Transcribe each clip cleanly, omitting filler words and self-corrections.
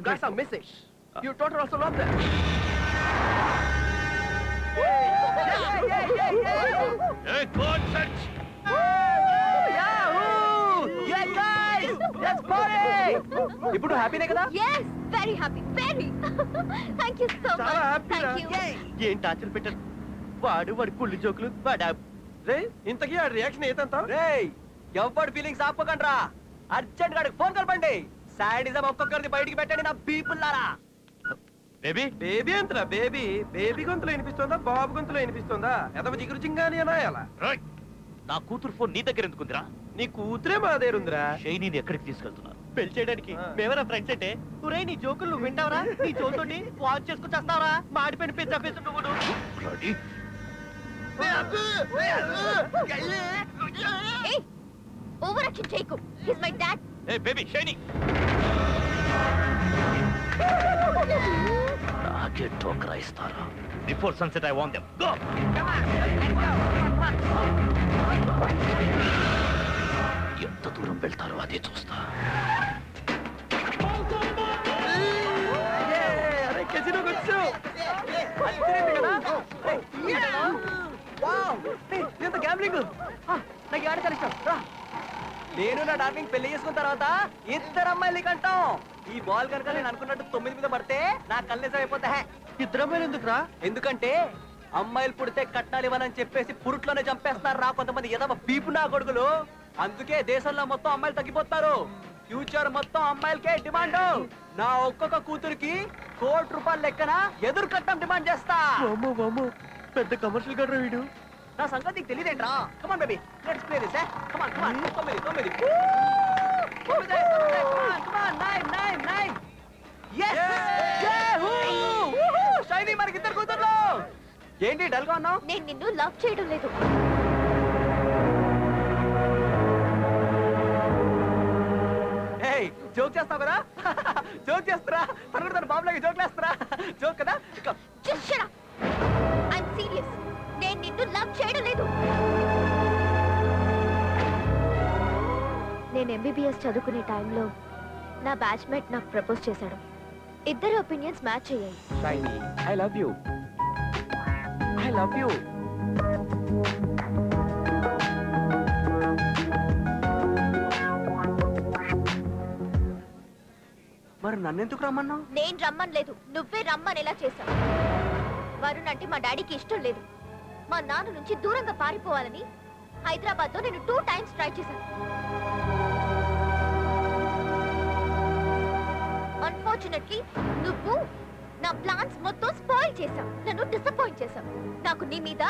That's a message. Your daughter also loves that. Hey, God, search! Yeah, guys! Let's party! ఇప్పుడు హ్యాపీనే కదా? Yes, very happy, very. Thank you so much. చాలా happy. Thank you. ఏం torture పెట్టారు వాడి కుళ్ళు జోకులు వాడా రే ఇంతకీ ఆ రియాక్షన్ ఏతంతా రే ఎవరి ఫీలింగ్స్ ఆపకండ్రా అర్జెంట్ గాడికి ఫోన్ కలపండి సాడిజం ఒక్కొక్కరిది బయటికి పెట్టండి నా పీపుల్ లారా బేబీ బేబీ అంతరా బేబీ గొంతులో వినిపిస్తుందా బాబు గొంతులో వినిపిస్తుందా ఎదవ జిగురు జింగాని అనాయాలా నా కూతురు ఫోన్ నీ దగ్గర ఎందుకుందిరా? నీ కూతురే మా దగ్గర ఉందిరా షైనీని ఎక్కడికి తీసుకెళ్తున్నారు? పెళ్లి చేయడానికి మేమరా ఫ్రెండ్స్ అంటే ఒరే నీ జోకులు నువ్వు వింటావరా నీ జోతోటి వాచ్ చేసుకుని చేస్తావరా మాడిపోయిన పెద్ద పెద్ద నువ్వు Hey, overaction చేయకు. He's my dad. A baby shiny నాకే టోకరా ఇస్తారా? Before sunset I want them go. ఎంత దూరం వెళ్తారో అదే చూస్తా. నేను నా డార్లింగ్ పెళ్లి చేసుకున్న తర్వాత ఇద్దరు అమ్మాయిలు కంటాం ఈ బాల్ కనుక నేను అనుకున్నట్టు 9 మీద పడితే నా కళ్ళేసం అయిపోతా ఇద్దరు అమ్మాయిలు ఎందుకురా ఎందుకంటే అమ్మాయిలు పుడితే కట్నాలు ఇవ్వనని చెప్పేసి పురుట్లోనే చంపేస్తున్నారు రా కొంతమంది ఎదవ పీపు నా కొడుకులు అందుకే దేశంలో మొత్తం అమ్మాయిలు తగ్గిపోతారు ఫ్యూచర్ మొత్తం అమ్మాయిలకే డిమాండ్ నా ఒక్కొక్క కూతురికి ₹1,00,00,000 లెక్కన ఎదురు కట్టం డిమాండ్ చేస్తా పెద్ద కమర్షియల్ గడ్ర వీడు నా సంగతి నీకు తెలియదేంట్రా come on baby let's play this come on come on 9 Shiny మనకి ఇద్దరు కూతుర్లు ఏంటి డల్ గా ఉన్నావు నేను నిన్ను లవ్ చేయడం లేదు జోక్ చేస్తావు కదా జోక్ చేస్తారా తను కూడా తన బాబులాగా జోక్ వేస్తారా జోక్ కదా Just shut up. I'm serious. నేను నిన్ను లవ్ చేయడం లేదు నేను MBBS చదువుకునే టైంలో నా బ్యాచ్మేట్ నాకు ప్రపోజ్ చేశాడు ఇద్దరు ఒపీనియన్స్ మ్యాచ్ అయ్యాయి షైనీ ఐ లవ్ యూ మరి నన్నెందుకు రమ్మన్నావు నేను రమ్మనలేదు నువ్వే రమ్మనేలా చేశావు వరుణ్ అంటే మా డాడీకి ఇష్టం లేదు మా నాన్న నుంచి దూరంగా పారిపోవాలని హైదరాబాద్ లో నేను 2 times ట్రై చేశాను అన్ఫార్చునేట్లీ నువ్వు నా ప్లాన్స్ మొత్తం స్పాయిల్ చేశావు నన్ను డిసప్పాయింట్ చేశావు నాకు నీ మీద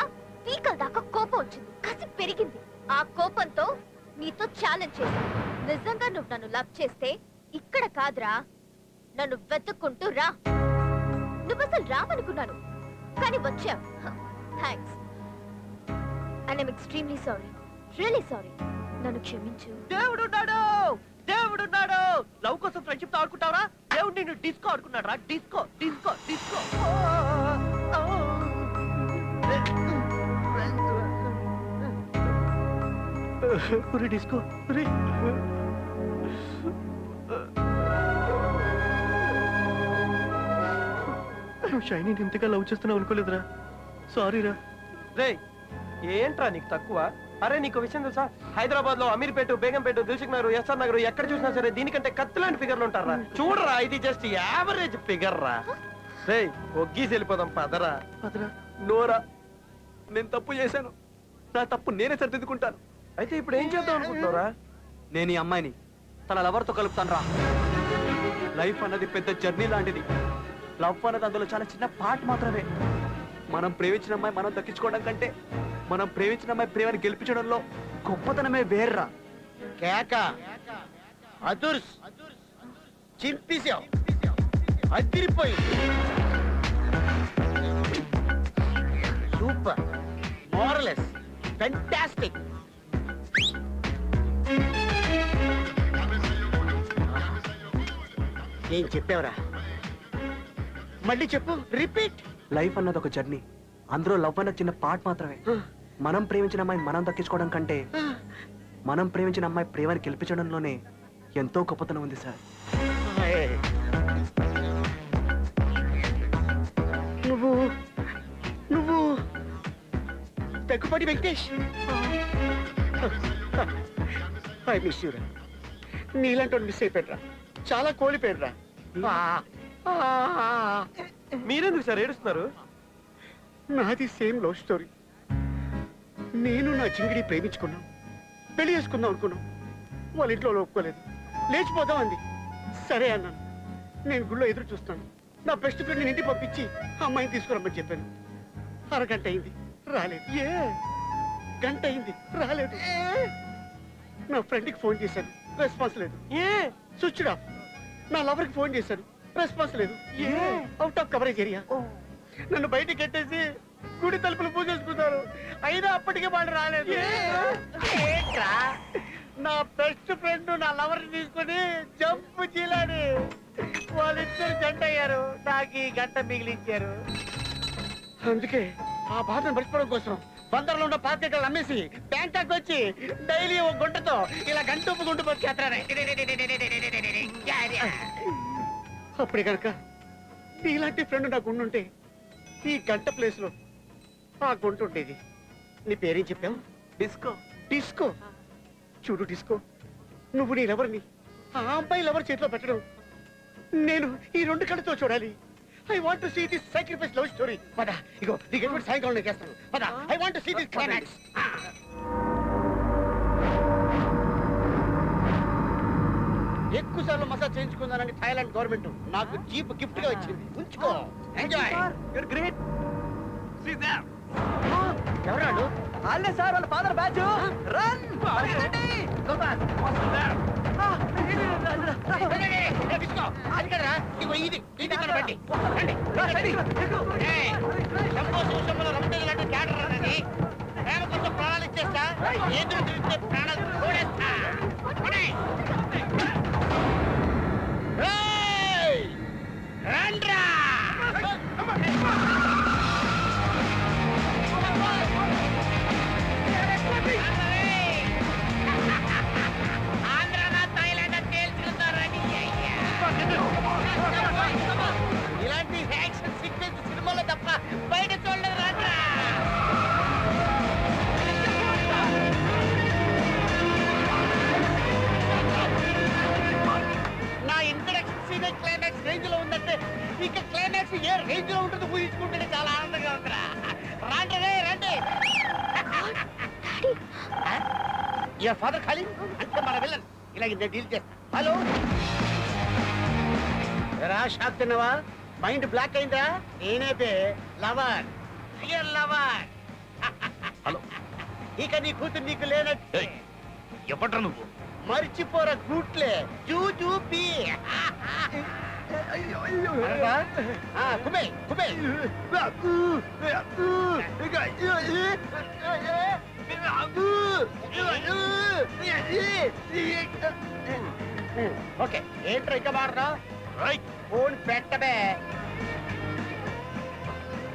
పీకల దాకా కోపం వచ్చింది కసి పెరిగింది ఆ కోపంతో నీతో ఛాలెంజ్ చేశాను నిజంగా నువ్వు నన్ను లవ్ చేస్తే ఇక్కడ కాదురా నన్ను వెతుక్కుంటూ రా నువ్వు అసలు రావనుకున్నాను కానీ వచ్చావు thanks and I'm extremely sorry really sorry నన్ను క్షమించు దేవుడున్నాడు లవ్ కోసం ఫ్రెండ్షిప్ తో ఆడుకుంటావరా దేవుడు నిన్ను డిస్కో ఆడుకున్నాడు రా డిస్కో డిస్కో డిస్కో డిస్కో నువ్వు షైనీ ఇంతగా లవ్ చేస్తున్నావు అనుకోలేదురా సారీరా రే ఏంట్రా నీకు తక్కువ అరే నీకు విషయం తెలుసా హైదరాబాద్ లో అమీర్పేట బేగంపేట దిల్సుఖ్ నగర్ ఎస్ఆర్ నగర్ ఎక్కడ చూసినా సరే దీనికంటే కత్తిలాంటి ఫిగర్లు ఉంటారా చూడరా ఇది జస్ట్ యావరేజ్ ఫిగర్ రా రే ఒగ్గీసి వెళ్ళిపోదాం పదరా నోరా నేను తప్పు చేశాను నా తప్పు నేనే సరిదిద్దుకుంటాను అయితే ఇప్పుడు ఏం చేద్దాం అనుకుంటున్నారా నేను ఈ అమ్మాయిని తన లవర్తో కలుపుతాను రా లైఫ్ అన్నది పెద్ద జర్నీ లాంటిది లవ్ అన్నది అందులో చాలా చిన్న పార్ట్ మాత్రమే మనం ప్రేమించిన అమ్మాయి మనం దక్కించుకోవడం కంటే మనం ప్రేమించిన అమ్మాయి ప్రేమని గెలిపించడంలో గొప్పతనమే వేర్రా కేక అదుర్స్ చింపేశావు అదిరిపోయి సూపర్ మోరలెస్ ఫెంటాస్టిక్ ఏం చెప్పావురా మళ్ళీ చెప్పు రిపీట్ లైఫ్ అన్నది ఒక జర్నీ అందులో లవ్ అన్నది చిన్న పార్ట్ మాత్రమే మనం ప్రేమించిన అమ్మాయిని మనం దక్కించుకోవడం కంటే మనం ప్రేమించిన అమ్మాయి ప్రేమని గెలిపించడంలోనే ఎంతో గొప్పతనం ఉంది సార్. నువ్వు నువ్వు దగ్గుపాటి వెంకటేష్. ఐ మిస్ యూరా. నీలాంటి మిస్ అయిపోయారా, చాలా కోల్పోయారా. మీరెందుకు సార్ ఏడుస్తున్నారు? నాది సేమ్ లవ్ స్టోరీ. నేను నా చింగిడి ప్రేమించుకున్నాం, పెళ్లి చేసుకుందాం అనుకున్నాం. వాళ్ళ ఇంట్లో ఒప్పుకోలేదు, లేచిపోదాం అంది. సరే అన్నాను. నేను గుళ్ళో ఎదురు చూస్తాను. నా బెస్ట్ ఫ్రెండ్ నేను ఇంటికి పంపించి అమ్మాయిని తీసుకురమ్మని చెప్పాను. అరగంట అయింది, రాలేదు. గంట అయింది, రాలేదు. నా ఫ్రెండ్కి ఫోన్ చేశాను, రెస్పాన్స్ లేదు. Switch off. నా లవర్కి ఫోన్ చేశాను, రెస్పాన్స్ లేదు. Out of coverage area. నన్ను బయటికి కట్టేసి గుడి తలుపులు పూజేసుకున్నారు. అయినా అప్పటికే వాళ్ళు రాలేదు. ఏంట్రా, నా బెస్ట్ ఫ్రెండ్ నా లవర్ని తీసుకుని జంప్ చీలాడి వాళ్ళిద్దరు జంట అయ్యారు. నాకు ఈ గంట మిగిలించారు. అందుకే ఆ బాధను మర్చిపోవడం కోసం బందర్లో ఉన్న పాతికలు అమ్మేసి బ్యాంకాక్ వచ్చి డైలీ ఒక గుంటతో ఇలా గంట గుంటు వచ్చేస్తారా. అప్పుడే కనుక నీలాంటి ఫ్రెండ్ నాకు ఉండుంటే ఈ గంట ప్లేస్ లో ఆ గుంట ఉండేది. నీ పేరేం చెప్పావు? డిస్కో. డిస్కో. చూడు డిస్కో, నువ్వు నీ లవర్ని ఆ అమ్మాయి లవర్ చేతిలో పెట్టడం నేను ఈ రెండు కళ్ళతో చూడాలి. I want to see this sacrifice love story. పద, ఇగో నీకు ఎప్పుడు సాయంకాలం నేను చేస్తాను. పద, I want to see this climax. ఎక్కువసార్లు మసాజ్ చేయించుకుందానని థాయిలాండ్ గవర్నమెంట్ నాకు జీప్ గిఫ్ట్ గా ఇచ్చింది. ఉంచుకో, ఎంజాయ్. గ్రేట్. ఎవరాడు? వాళ్ళే సార్, వాళ్ళ ఫాదర్ బ్యాచ్. రన్ ప్రాణాలు ఇచ్చేస్తా. ఎదురు తిరిగితే ప్రాణాలు తోడేస్తా. రండ్రా. ఇలాంటి యాక్షన్ సీక్వెన్స్ సినిమాలో తప్ప బయట చూడలేదు. రాట్రా. నా ఇంట్రడక్షన్ సీన్ క్లైమాక్స్ రేంజ్ లో ఉందంటే ఇక క్లైమాక్స్ ఏ రేంజ్ లో ఉంటుందో ఊహించుకుంటే చాలా ఆనందంగా ఉందిరా. రండి రండి. ఏ ఫాదర్ ఖాళీ అంటే మన విలన్ ఇలాగ నేను డీల్ చేస్తా. హలో రా, షాక్ తిన్నావా? మైండ్ బ్లాక్ అయిందా? నేనే బే లవర్, రియల్ లవర్. హలో, ఇక నీ కూతురు నీకు లేనట్టు. ఎప్పట్రా నువ్వు? మర్చిపోరా గూట్లే. జూజూపి. కుమే కుమే. ఓకే, ఏంట్రా ఇక మాడరా? రైట్. ఫోన్ పెట్టబే.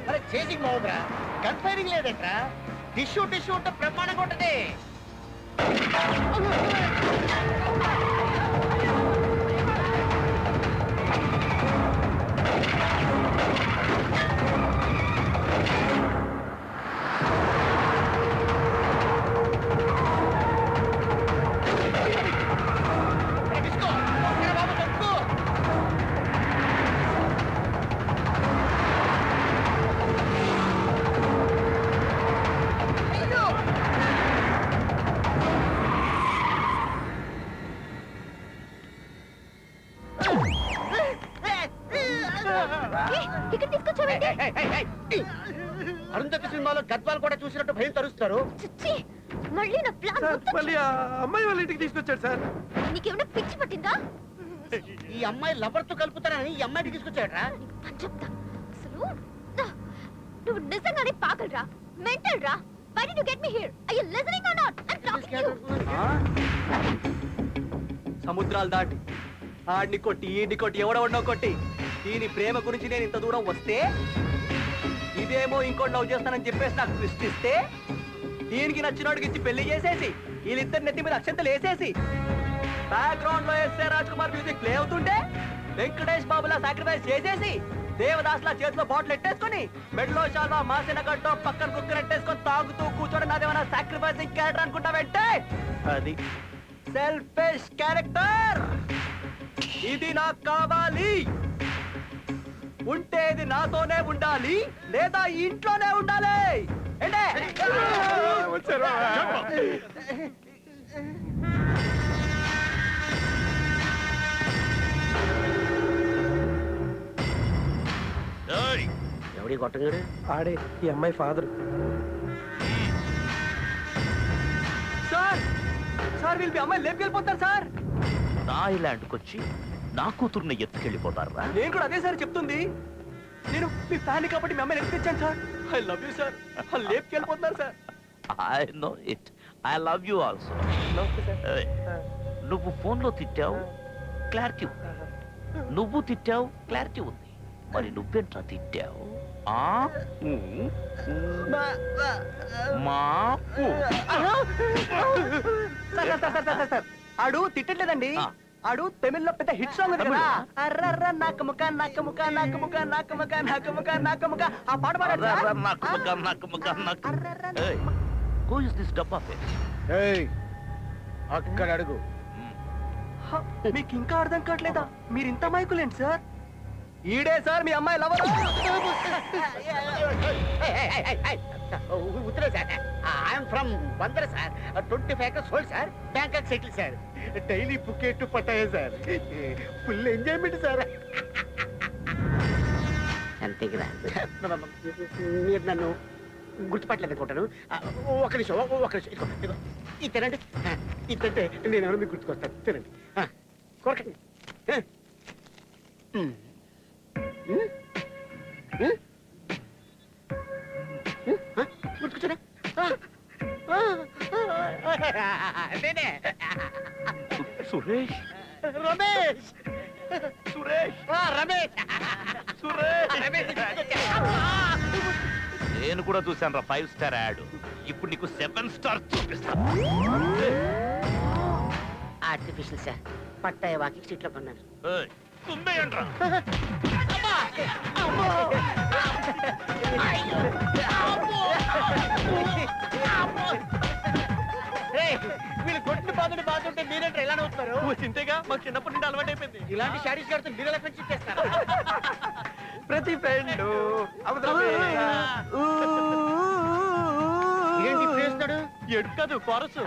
మరి చేసింగ్ బాగుందిరా, గన్ ఫైరింగ్ లేదట్రా. టిష్యూ ఉంటే బ్రహ్మాండంగా ఉంటది. అరుంధతి సినిమాలో గద్వాలు కూడా చూసినట్టు భయం తరుస్తారు. మళ్ళీ నా ప్లాన్ మళ్ళీ ఆ అమ్మాయి వాళ్ళ ఇంటికి తీసుకొచ్చాడు సార్. నీకేమైనా పిచ్చి పట్టిందా? ఈ అమ్మాయి లవర్ తో కలుపుతానని ఈ అమ్మాయికి తీసుకొచ్చాడరా. చెప్తా అసలు నువ్వు నిజంగానే పాగలరా, మెంటల్ రా. Why did you get me here? Are you listening or not? I'm talking to you. సముద్రాలు దాటి ఆడిని కొట్టి ఈడిని కొట్టి ఎవడెవడో కొట్టి దీని ప్రేమ గురించి నేను ఇంత దూరం వస్తే ఇదేమో ఇంకోటి లవ్ చేస్తానని చెప్పేసి నాకు ట్విస్ట్ ఇస్తే దీనికి నచ్చినోడికి ఇచ్చి పెళ్లి చేసేసి వీళ్ళిద్దరు నెత్తి మీద అక్షంతలు వేసేసి బ్యాక్గ్రౌండ్ లో ఎస్ఏ రాజ్ కుమార్ మ్యూజిక్ ప్లే అవుతుంటే వెంకటేష్ బాబులా సాక్రిఫైస్ చేసేసి దేవదాస్లా చేతిలో బాటిల్ ఎట్టేసుకుని మెడలో షాల్వా మాసిన గడ్డో పక్కన కుక్కర్ ఎట్టేసుకొని తాగుతూ కూర్చోడం నాదేమన్నా సాక్రిఫైసింగ్ క్యారెక్టర్ అనుకుంటావంటే అది సెల్ఫిష్ క్యారెక్టర్. ఇది నాకు కావాలి, ఉంటే ఇది నాతోనే ఉండాలి లేదా ఇంట్లోనే ఉండాలి. ఏంటే ఎవడి కొట్టగాడు? ఆడే ఈ అమ్మాయి ఫాదర్. సార్ సార్ వీళ్ళు మీ అమ్మాయి లేపుకెళ్ళిపోతారు సార్. నా ఐలాండ్కి వచ్చి నా కూతుర్ని ఎత్తుకెళ్ళిపోతారా? నేను కూడా అదే సార్ చెప్తుంది. నేను మీ ఫ్యాన్ కాబట్టి మీ అమ్మాయిని ఎత్తుకొచ్చాను sir. I love you sir. లేపుకెళ్ళిపోతున్నారు sir. I know it. I love you also. నువ్వు ఫోన్లో తిట్టావు, క్లారిటీ ఉంది. నువ్వు తిట్టావు, క్లారిటీ ఉంది. మరి నువ్వెంట్రా తిట్టావు? ఆడు తిట్టలేదండి, ఆడు తమిళ్లో పెద్ద హిట్ సాంగ్ ఉంది కదా, అర్రర్ర నాక ముక నాక ముక నాక ముక నాక ముక నాక ముక నాక ముక, ఆ పాట పాడాడు సార్. Who is this డబ్బా ఫేస్? అక్కడ అడుగు. మీకు ఇంకా అర్థం కావట్లేదా? మీరు ఇంత మైకులేండి సార్. ఈడే సార్ మీ అమ్మాయి లవర్. ఉత్తరే sir. I'm from Bandar sir. 25 acres sold sir. Bangkok settle sir. Daily bucket పట్టాయే సార్. Full enjoyment sir. అంతే కదా. మీరు నన్ను గుర్తుపట్టలేదు అనుకుంటాను. ఒక నిమిషం. ఇది తినండి. ఇది తింటే నేను ఎవరో మీకు గుర్తుకొస్తాను. తినండి, కొరకండి. గుర్తుకొచ్చారా? నేనే సురేష్. రమేష్. సురేష్. రమేష్. సురేష్. నేను కూడా చూశాను రా 5 స్టార్ యాడ్. ఇప్పుడు నీకు 7 స్టార్ చూపిస్తాను. Artificial sir. Pattaya walking street లో కొన్నాను. తుందేయండ్రా. వీళ్ళు కొట్టిన బాగుంటే మీరేంటారు ఎలా నవ్వుతారు? చింతేగా మాకు చిన్నప్పటి నుండి అలవాటు అయిపోయింది. ఇలాంటి స్టాడీస్ కడితే మీరు ఎలా ఫ్రెండ్షిప్ చేస్తారు? ప్రతి ఫ్రెండ్ ఏంటి చేస్తాడు? ఎడు కాదు కోరసు.